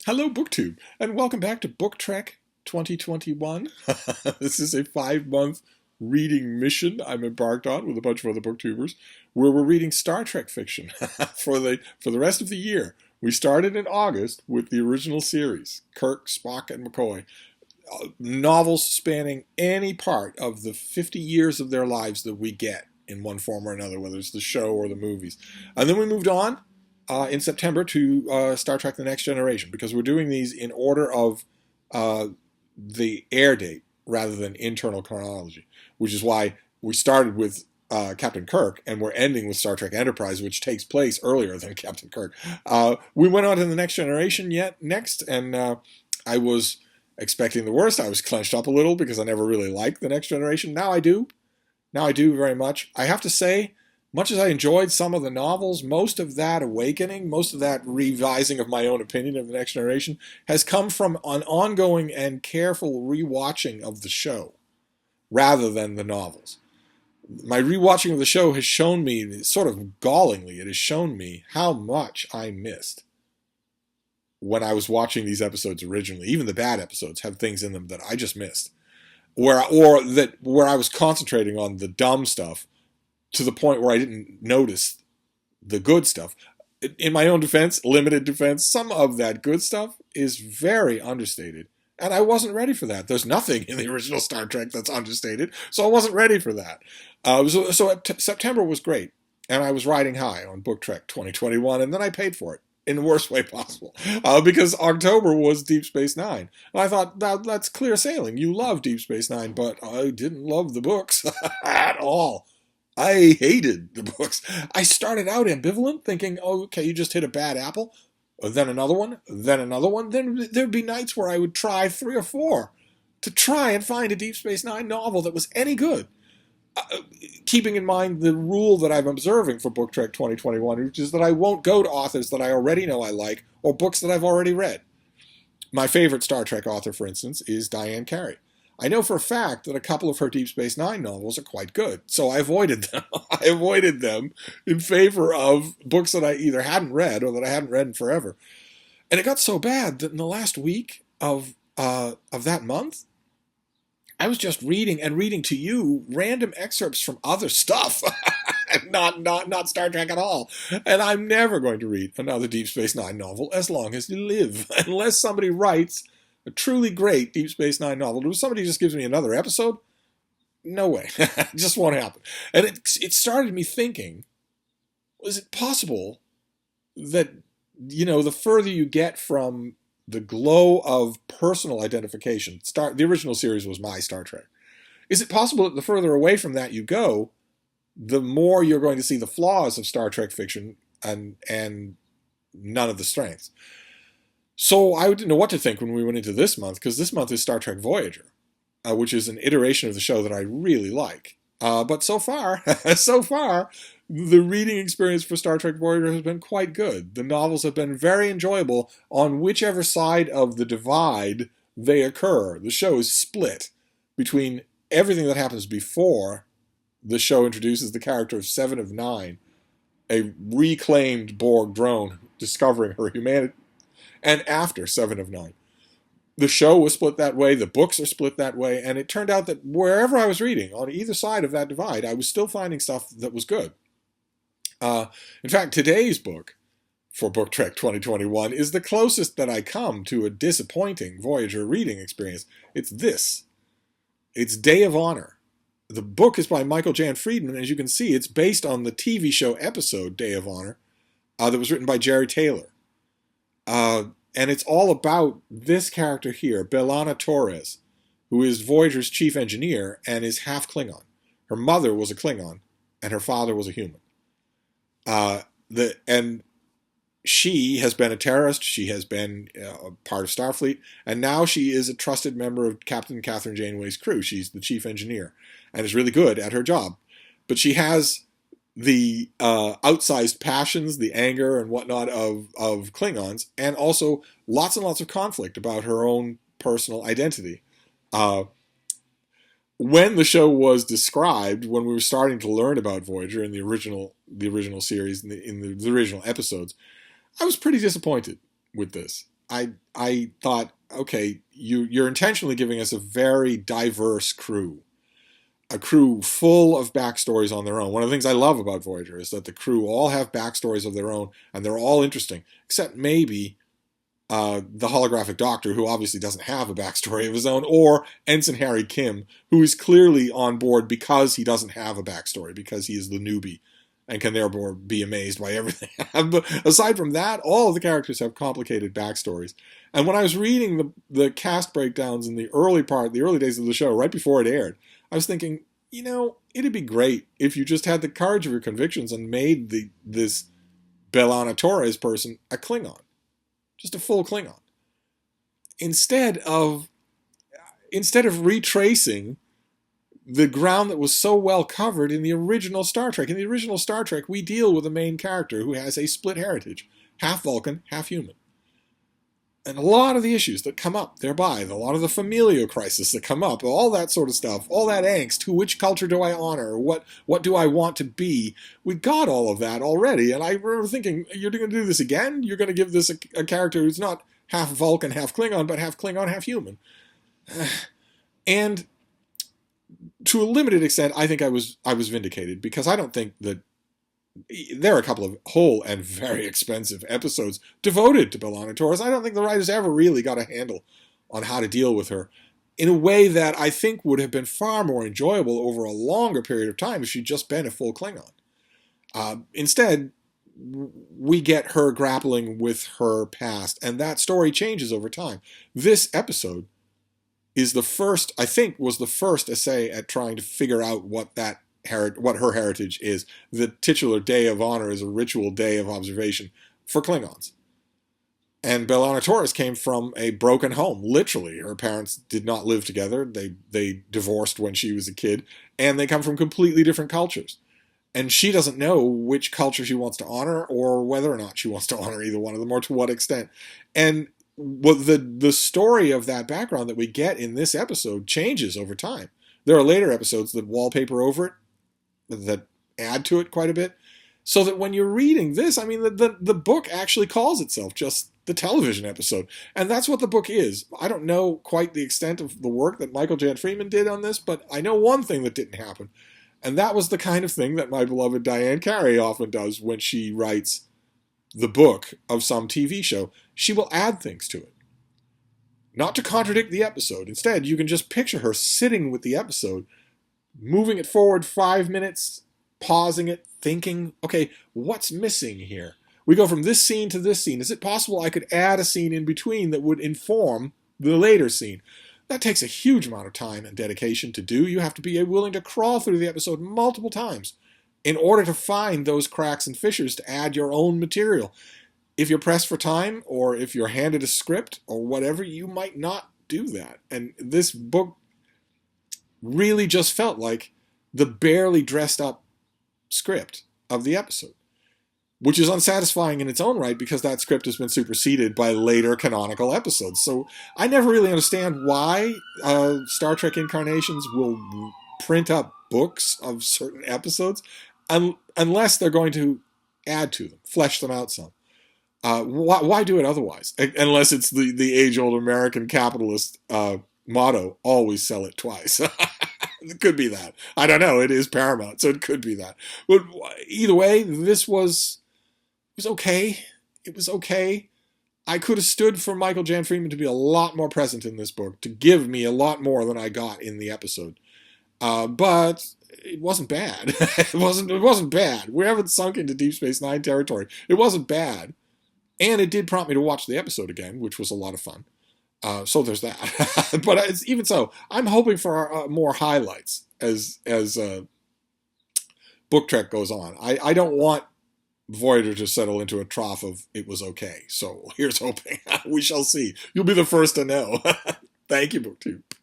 Hello, BookTube, and welcome back to BookTrek 2021. This is a 5-month reading mission I'm embarked on with a bunch of other booktubers, where we're reading Star Trek fiction for the rest of the year. We started in August with the original series, Kirk, Spock, and McCoy, novels spanning any part of the 50 years of their lives that we get in one form or another, whether it's the show or the movies. And then we moved on in September to Star Trek The Next Generation, because we're doing these in order of the air date rather than internal chronology, which is why we started with Captain Kirk and we're ending with Star Trek Enterprise, which takes place earlier than Captain Kirk. We went on to The Next Generation next, and I was expecting the worst. I was clenched up a little because I never really liked The Next Generation. Now I do. Now I do very much. I have to say, much as I enjoyed some of the novels, most of that awakening, most of that revising of my own opinion of The Next Generation has come from an ongoing and careful rewatching of the show rather than the novels. My rewatching of the show has shown me, sort of gallingly, it has shown me how much I missed when I was watching these episodes originally. Even the bad episodes have things in them that I just missed, where I was concentrating on the dumb stuff to the point where I didn't notice the good stuff. In my own defense, limited defense, some of that good stuff is very understated. And I wasn't ready for that. There's nothing in the original Star Trek that's understated, so I wasn't ready for that. September was great, and I was riding high on BookTrek 2021, and then I paid for it in the worst way possible, because October was Deep Space Nine. And I thought, that's clear sailing. You love Deep Space Nine, but I didn't love the books at all. I hated the books. I started out ambivalent, thinking, oh, okay, you just hit a bad apple. Then another one, then another one. Then there'd be nights where I would try 3 or 4 to try and find a Deep Space Nine novel that was any good. Keeping in mind the rule that I'm observing for BookTrek 2021, which is that I won't go to authors that I already know I like or books that I've already read. My favorite Star Trek author, for instance, is Diane Carey. I know for a fact that a couple of her Deep Space Nine novels are quite good, so I avoided them. I avoided them in favor of books that I either hadn't read or that I hadn't read in forever. And it got so bad that in the last week of that month, I was just reading to you random excerpts from other stuff, not Star Trek at all. And I'm never going to read another Deep Space Nine novel as long as you live, unless somebody writes a truly great Deep Space Nine novel. If somebody just gives me another episode, no way. It just won't happen. And it started me thinking, was it possible that, the further you get from the glow of personal identification, the original series was my Star Trek, is it possible that the further away from that you go, the more you're going to see the flaws of Star Trek fiction and none of the strengths? So I didn't know what to think when we went into this month, because this month is Star Trek Voyager, which is an iteration of the show that I really like. But so far, the reading experience for Star Trek Voyager has been quite good. The novels have been very enjoyable on whichever side of the divide they occur. The show is split between everything that happens before the show introduces the character of Seven of Nine, a reclaimed Borg drone discovering her humanity, and after Seven of Nine. The show was split that way, the books are split that way, and it turned out that wherever I was reading, on either side of that divide, I was still finding stuff that was good. In fact, today's book for BookTrek 2021 is the closest that I come to a disappointing Voyager reading experience. It's this. It's Day of Honor. The book is by Michael Jan Friedman, and as you can see, it's based on the TV show episode Day of Honor that was written by Jerry Taylor. And it's all about this character here, B'Elanna Torres, who is Voyager's chief engineer and is half Klingon. Her mother was a Klingon, and her father was a human. And she has been a terrorist. She has been part of Starfleet, and now she is a trusted member of Captain Catherine Janeway's crew. She's the chief engineer and is really good at her job. But she has the outsized passions, the anger and whatnot of Klingons, and also lots and lots of conflict about her own personal identity. When the show was described, when we were starting to learn about Voyager in the original series, in the original episodes, I was pretty disappointed with this. I thought, okay, you're intentionally giving us a very diverse crew, a crew full of backstories on their own. One of the things I love about Voyager is that the crew all have backstories of their own, and they're all interesting, except maybe the holographic doctor, who obviously doesn't have a backstory of his own, or Ensign Harry Kim, who is clearly on board because he doesn't have a backstory, because he is the newbie and can therefore be amazed by everything. But aside from that, all of the characters have complicated backstories. And when I was reading the cast breakdowns in the early days of the show, right before it aired, I was thinking, it'd be great if you just had the courage of your convictions and made this B'Elanna Torres person a Klingon. Just a full Klingon. Instead of retracing the ground that was so well covered in the original Star Trek. In the original Star Trek, we deal with a main character who has a split heritage, half Vulcan, half human. And a lot of the issues that come up thereby, a lot of the familial crisis that come up, all that sort of stuff, all that angst, which culture do I honor, what do I want to be, we got all of that already. And I remember thinking, you're going to do this again? You're going to give this a character who's not half Vulcan, half Klingon, but half Klingon, half human. And to a limited extent, I think I was vindicated, because I don't think that there are a couple of whole and very expensive episodes devoted to B'Elanna Torres. I don't think the writers ever really got a handle on how to deal with her in a way that I think would have been far more enjoyable over a longer period of time if she'd just been a full Klingon. Instead, we get her grappling with her past, and that story changes over time. This episode is the first essay at trying to figure out what her heritage is. The titular Day of Honor is a ritual day of observation for Klingons. And B'Elanna Torres came from a broken home, literally. Her parents did not live together. They divorced when she was a kid, and they come from completely different cultures. And she doesn't know which culture she wants to honor, or whether or not she wants to honor either one of them, or to what extent. And the story of that background that we get in this episode changes over time. There are later episodes that wallpaper over it, that add to it quite a bit, so that when you're reading this, I mean, the book actually calls itself just the television episode. And that's what the book is. I don't know quite the extent of the work that Michael Jan Freeman did on this, but I know one thing that didn't happen. And that was the kind of thing that my beloved Diane Carey often does when she writes the book of some TV show. She will add things to it, not to contradict the episode. Instead, you can just picture her sitting with the episode, moving it forward 5 minutes, pausing it, thinking, okay, what's missing here? We go from this scene to this scene. Is it possible I could add a scene in between that would inform the later scene? That takes a huge amount of time and dedication to do. You have to be willing to crawl through the episode multiple times in order to find those cracks and fissures to add your own material. If you're pressed for time, or if you're handed a script or whatever, you might not do that. And this book really just felt like the barely dressed up script of the episode, which is unsatisfying in its own right, because that script has been superseded by later canonical episodes. So I never really understand why Star Trek incarnations will print up books of certain episodes unless they're going to add to them, flesh them out some. Why do it otherwise? Unless it's the age-old American capitalist motto, always sell it twice. It could be that. I don't know. It is Paramount, so it could be that. But either way, it was okay. It was okay. I could have stood for Michael Jan Freeman to be a lot more present in this book, to give me a lot more than I got in the episode. But it wasn't bad. It wasn't bad. We haven't sunk into Deep Space Nine territory. It wasn't bad. And it did prompt me to watch the episode again, which was a lot of fun. So there's that. But even so, I'm hoping for more highlights as BookTrek goes on. I don't want Voyager to settle into a trough of it was okay. So here's hoping. We shall see. You'll be the first to know. Thank you, BookTube.